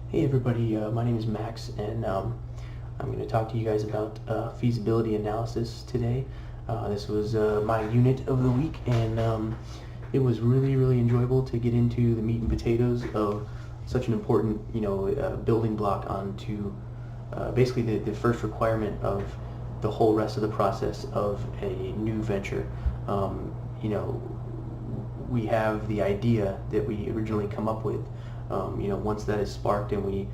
Hey everybody, my name is Max, and I'm going to talk to you guys about feasibility analysis today. This was my unit of the week, and it was really enjoyable to get into the meat and potatoes of such an important, building block onto basically the first requirement of the whole rest of the process of a new venture. We have the idea that we originally come up with. Once that is sparked and we,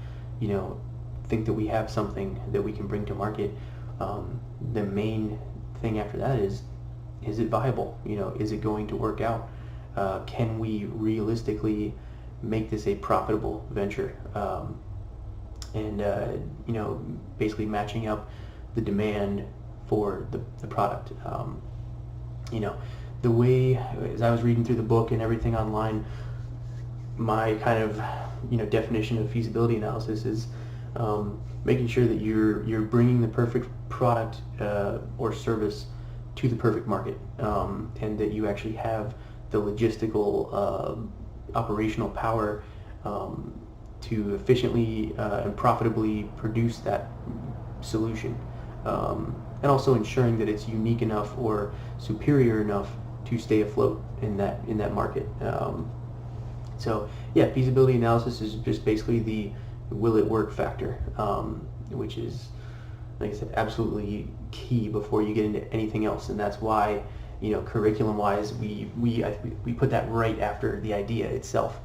think that we have something that we can bring to market, the main thing after that is it viable? Is it going to work out? Can we realistically make this a profitable venture? Basically matching up the demand for the product. The way, as I was reading through the book and everything online, my kind of definition of feasibility analysis is making sure that you're bringing the perfect product or service to the perfect market, and that you actually have the logistical operational power to efficiently and profitably produce that solution, and also ensuring that it's unique enough or superior enough to stay afloat in that market. So yeah, feasibility analysis is just basically the will it work factor, which is, like I said, absolutely key before you get into anything else. And that's why, curriculum-wise, we put that right after the idea itself,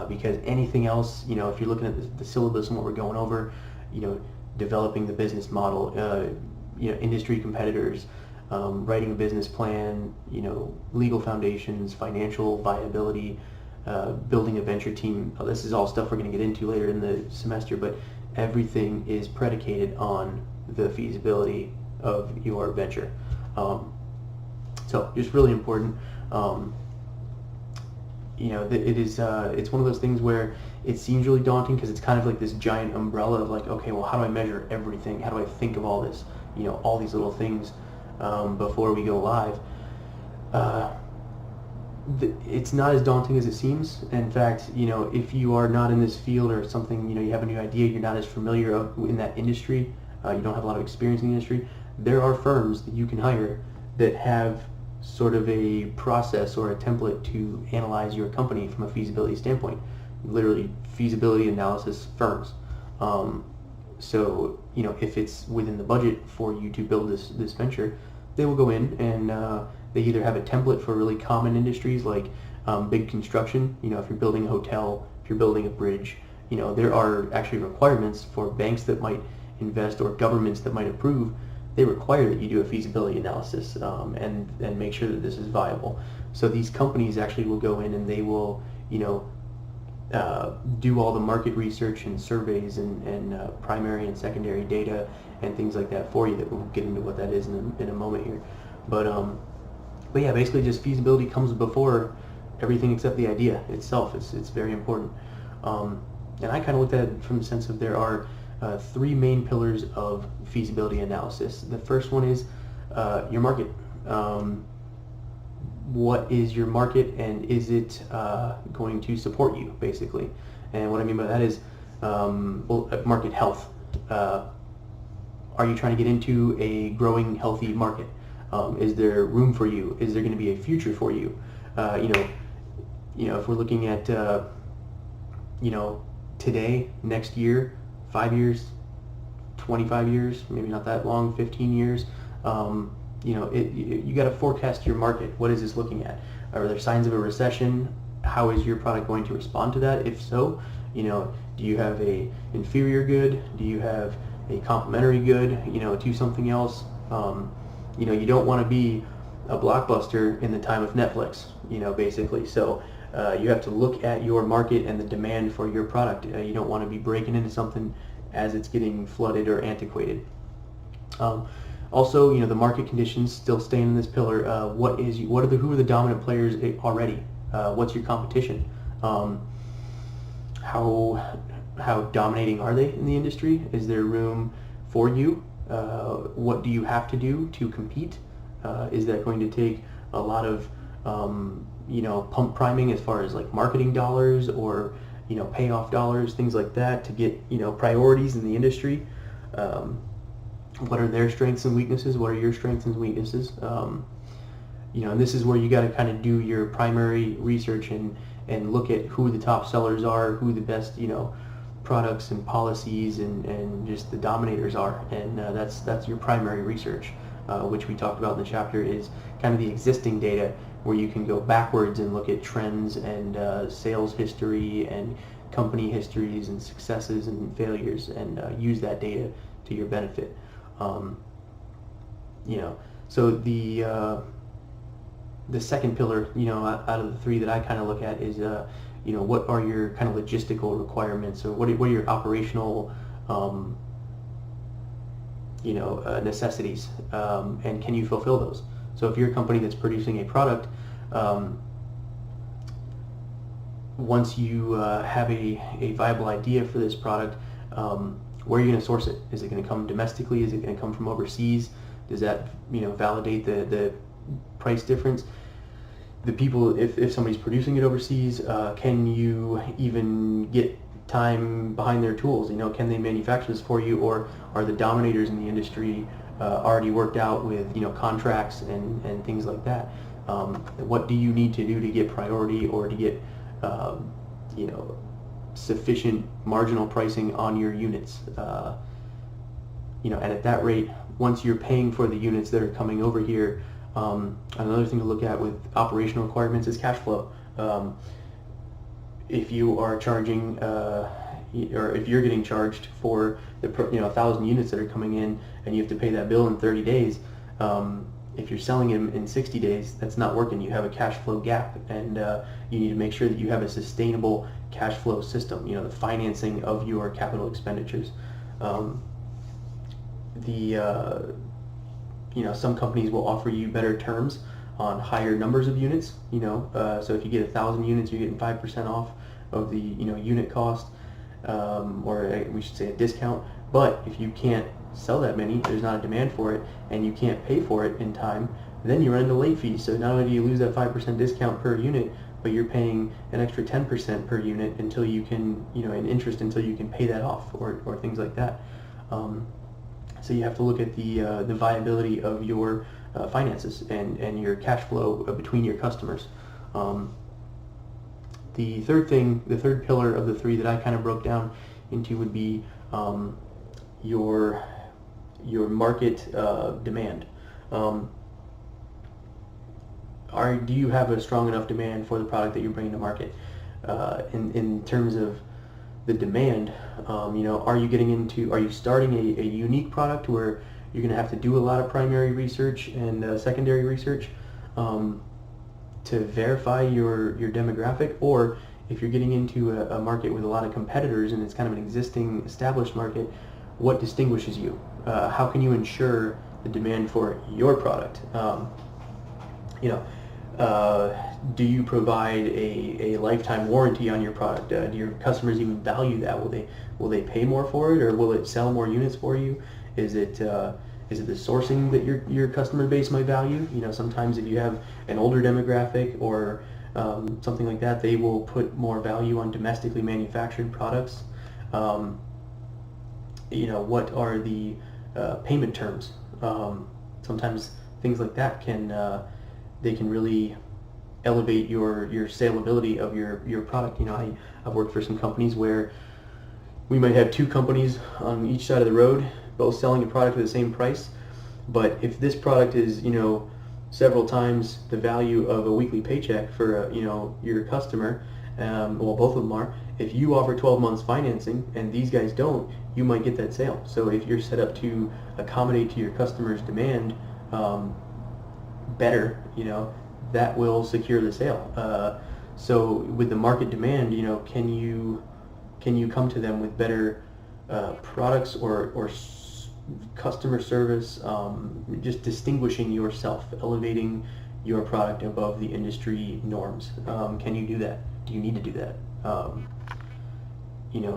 because anything else, if you're looking at the syllabus and what we're going over, developing the business model, industry competitors, writing a business plan, legal foundations, financial viability, building a venture team. This is all stuff we're going to get into later in the semester, but everything is predicated on the feasibility of your venture. So just really important. It's one of those things where it seems really daunting because it's kind of like this giant umbrella of like, okay, well, how do I measure everything? How do I think of all this, all these little things before we go live? It's not as daunting as it seems. In fact, if you are not in this field or something, you have a new idea, you're not as familiar in that industry, you don't have a lot of experience in the industry, there are firms that you can hire that have sort of a process or a template to analyze your company from a feasibility standpoint. Literally, feasibility analysis firms. So, if it's within the budget for you to build this venture, they will go in and they either have a template for really common industries like big construction. If you're building a hotel, if you're building a bridge, there are actually requirements for banks that might invest or governments that might approve. They require that you do a feasibility analysis and make sure that this is viable. So these companies actually will go in and they will, do all the market research and surveys and primary and secondary data and things like that for you. That we'll get into what that is in a moment here. But yeah, basically just feasibility comes before everything except the idea itself. It's very important. And I kind of looked at it from the sense of there are three main pillars of feasibility analysis. The first one is your market. What is your market, and is it going to support you, basically? And what I mean by that is market health. Are you trying to get into a growing, healthy market? Is there room for you? Is there going to be a future for you? If we're looking at today, next year, 5 years, 25 years, maybe not that long, 15 years, you got to forecast your market. What is this looking at? Are there signs of a recession? How is your product going to respond to that? If so, do you have a inferior good? Do you have a complementary good, to something else? You don't want to be a blockbuster in the time of Netflix, basically. So you have to look at your market and the demand for your product. You don't want to be breaking into something as it's getting flooded or antiquated. Also, the market conditions still staying in this pillar. Who are the dominant players already? What's your competition? How dominating are they in the industry? Is there room for you? What do you have to do to compete? Is that going to take a lot of pump priming as far as like marketing dollars, or payoff dollars, things like that, to get, priorities in the industry. What are their strengths and weaknesses? What are your strengths and weaknesses? And this is where you got to kind of do your primary research and look at who the top sellers are, who the best, products and policies and just the dominators are. And that's your primary research, which we talked about in the chapter, is kind of the existing data, where you can go backwards and look at trends and sales history and company histories and successes and failures, and use that data to your benefit. So the second pillar, out of the three that I kind of look at is, what are your kind of logistical requirements, or what are your operational, necessities, and can you fulfill those? So if you're a company that's producing a product, once you have a viable idea for this product, where are you going to source it? Is it going to come domestically? Is it going to come from overseas? Does that validate the price difference? The people, if somebody's producing it overseas, can you even get time behind their tools? Can they manufacture this for you, or are the dominators in the industry already worked out with contracts and things like that? What do you need to do to get priority, or to get sufficient marginal pricing on your units? And at that rate, once you're paying for the units that are coming over here, another thing to look at with operational requirements is cash flow. If you are charging, or if you're getting charged for the 1,000 units that are coming in, and you have to pay that bill in 30 days, if you're selling them in 60 days, that's not working. You have a cash flow gap, and you need to make sure that you have a sustainable cash flow system, the financing of your capital expenditures. Some companies will offer you better terms on higher numbers of units. So if you get 1,000 units, you're getting 5% off of the unit cost, or we should say a discount. But if you can't sell that many, there's not a demand for it, and you can't pay for it in time, then you run into late fees. So not only do you lose that 5% discount per unit, but you're paying an extra 10% per unit until you can, in interest, until you can pay that off, or things like that. So you have to look at the viability of your finances and your cash flow between your customers. The third pillar of the three that I kind of broke down into would be your market demand. Do you have a strong enough demand for the product that you're bringing to market? In terms of the demand, are you starting a unique product where you're going to have to do a lot of primary research and secondary research to verify your demographic? Or if you're getting into a market with a lot of competitors and it's kind of an existing established market, what distinguishes you? How can you ensure the demand for your product? Do you provide a lifetime warranty on your product? Do your customers even value that? Will they pay more for it, or will it sell more units for you? Is it the sourcing that your customer base might value? Sometimes if you have an older demographic or something like that, they will put more value on domestically manufactured products. What are the payment terms? Sometimes things like that can really elevate your saleability of your product. I've worked for some companies where we might have two companies on each side of the road, both selling a product at the same price, but if this product is several times the value of a weekly paycheck for your customer, both of them are. If you offer 12 months financing and these guys don't, you might get that sale. So if you're set up to accommodate to your customer's demand better, that will secure the sale. So with the market demand, can you come to them with better products or customer service, just distinguishing yourself, elevating your product above the industry norms? Can you do that? Do you need to do that?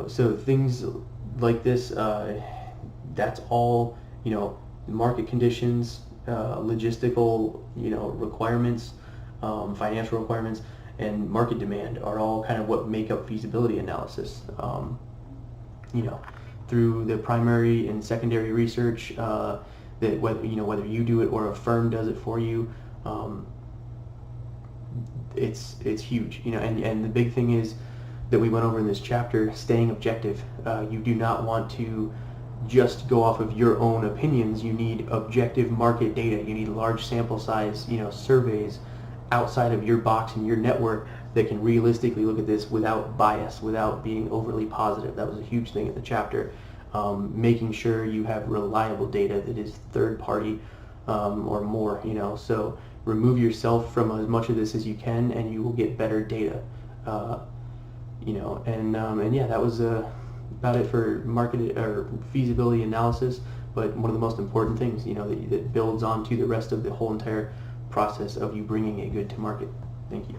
So things like this, that's all, market conditions, logistical, requirements, financial requirements, and market demand are all kind of what make up feasibility analysis. You know, through the primary and secondary research, that whether you do it or a firm does it for you, it's huge. You know, and the big thing is that we went over in this chapter, staying objective. You do not want to just go off of your own opinions. You need objective market data. You need large sample size, surveys outside of your box and your network that can realistically look at this without bias, without being overly positive. That was a huge thing in the chapter. Making sure you have reliable data that is third party or more, so remove yourself from as much of this as you can and you will get better data. And yeah, that was about it for market or feasibility analysis, but one of the most important things, that builds onto the rest of the whole entire process of you bringing a good to market. Thank you.